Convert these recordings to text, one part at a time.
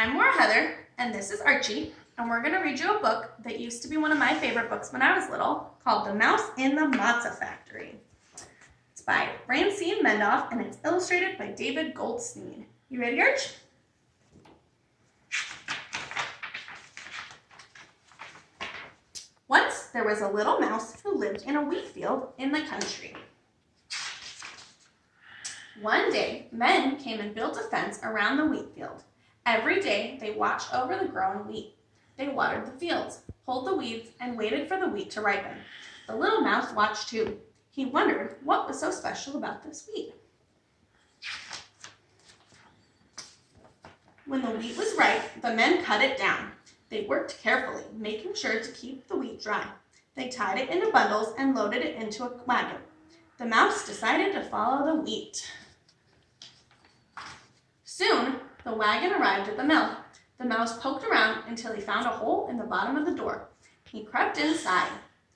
I'm Heather, and this is Archie, and we're going to read you a book that used to be one of my favorite books when I was little, called The Mouse in the Matzah Factory. It's by Francine Mendoff, and it's illustrated by David Goldstein. You ready, Arch? Once there was a little mouse who lived in a wheat field in the country. One day, men came and built a fence around the wheat field. Every day, they watched over the growing wheat. They watered the fields, pulled the weeds, and waited for the wheat to ripen. The little mouse watched too. He wondered what was so special about this wheat. When the wheat was ripe, the men cut it down. They worked carefully, making sure to keep the wheat dry. They tied it into bundles and loaded it into a wagon. The mouse decided to follow the wheat. Soon, the wagon arrived at the mill. The mouse poked around until he found a hole in the bottom of the door. He crept inside.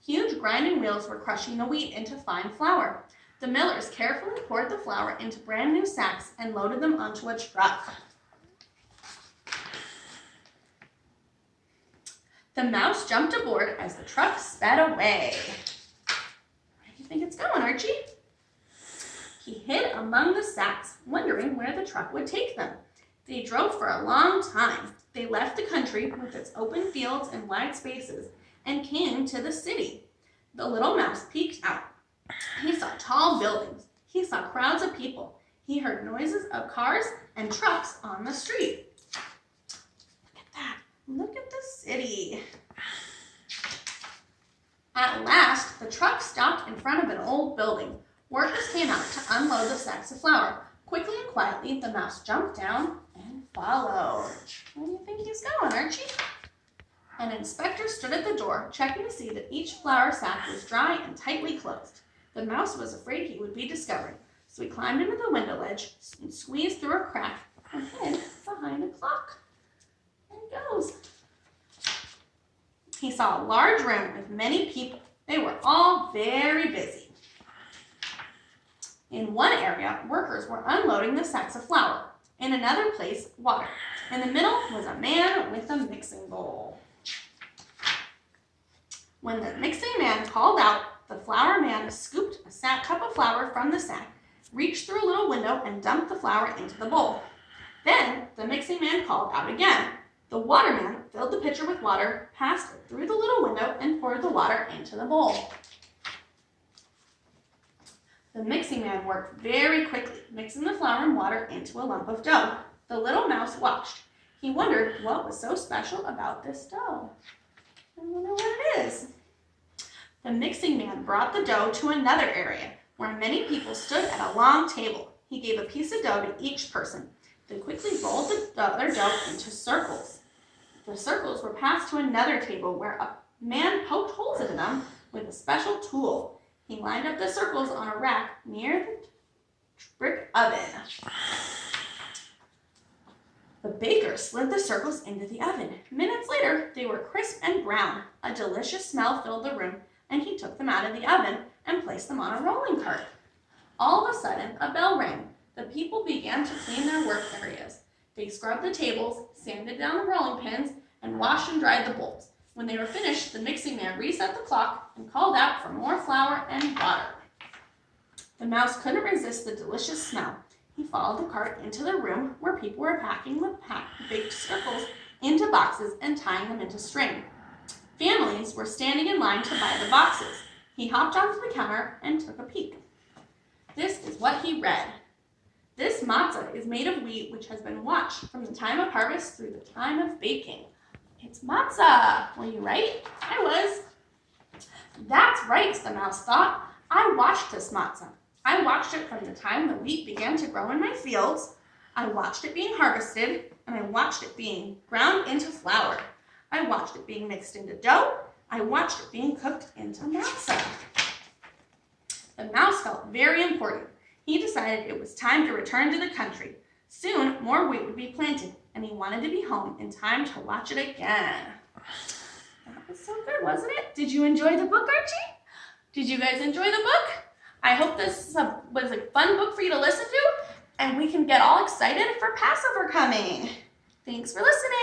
Huge grinding wheels were crushing the wheat into fine flour. The millers carefully poured the flour into brand new sacks and loaded them onto a truck. The mouse jumped aboard as the truck sped away. Where do you think it's going, Archie? He hid among the sacks, wondering where the truck would take them. They drove for a long time. They left the country with its open fields and wide spaces and came to the city. The little mouse peeked out. He saw tall buildings. He saw crowds of people. He heard noises of cars and trucks on the street. Look at that. Look at the city. At last, the truck stopped in front of an old building. Workers came out to unload the sacks of flour. Quickly and quietly, the mouse jumped down and followed. Where do you think he's going, Archie? An inspector stood at the door, checking to see that each flour sack was dry and tightly closed. The mouse was afraid he would be discovered, so he climbed into the window ledge and squeezed through a crack and hid behind a clock. There he goes. He saw a large room with many people. They were all very busy. In one area, workers were unloading the sacks of flour. In another place, water. In the middle was a man with a mixing bowl. When the mixing man called out, the flour man scooped a cup of flour from the sack, reached through a little window, and dumped the flour into the bowl. Then the mixing man called out again. The waterman filled the pitcher with water, passed it through the little window, and poured the water into the bowl. The mixing man worked very quickly, mixing the flour and water into a lump of dough. The little mouse watched. He wondered what was so special about this dough. I wonder what it is. The mixing man brought the dough to another area where many people stood at a long table. He gave a piece of dough to each person. They quickly rolled their dough into circles. The circles were passed to another table where a man poked holes into them with a special tool. He lined up the circles on a rack near the brick oven. The baker slid the circles into the oven. Minutes later, they were crisp and brown. A delicious smell filled the room, and he took them out of the oven and placed them on a rolling cart. All of a sudden, a bell rang. The people began to clean their work areas. They scrubbed the tables, sanded down the rolling pins, and washed and dried the bowls. When they were finished, the mixing man reset the clock and called out for more flour and water. The mouse couldn't resist the delicious smell. He followed the cart into the room where people were packing the baked circles into boxes and tying them into string. Families were standing in line to buy the boxes. He hopped onto the counter and took a peek. This is what he read. This matzah is made of wheat which has been washed from the time of harvest through the time of baking. It's matzah. Were you right? I was. That's right, the mouse thought. I watched this matzah. I watched it from the time the wheat began to grow in my fields. I watched it being harvested, and I watched it being ground into flour. I watched it being mixed into dough. I watched it being cooked into matzah. The mouse felt very important. He decided it was time to return to the country. Soon, more wheat would be planted, and he wanted to be home in time to watch it again. That was so good, wasn't it? Did you enjoy the book, Archie? Did you guys enjoy the book? I hope this was a fun book for you to listen to, and we can get all excited for Passover coming. Thanks for listening.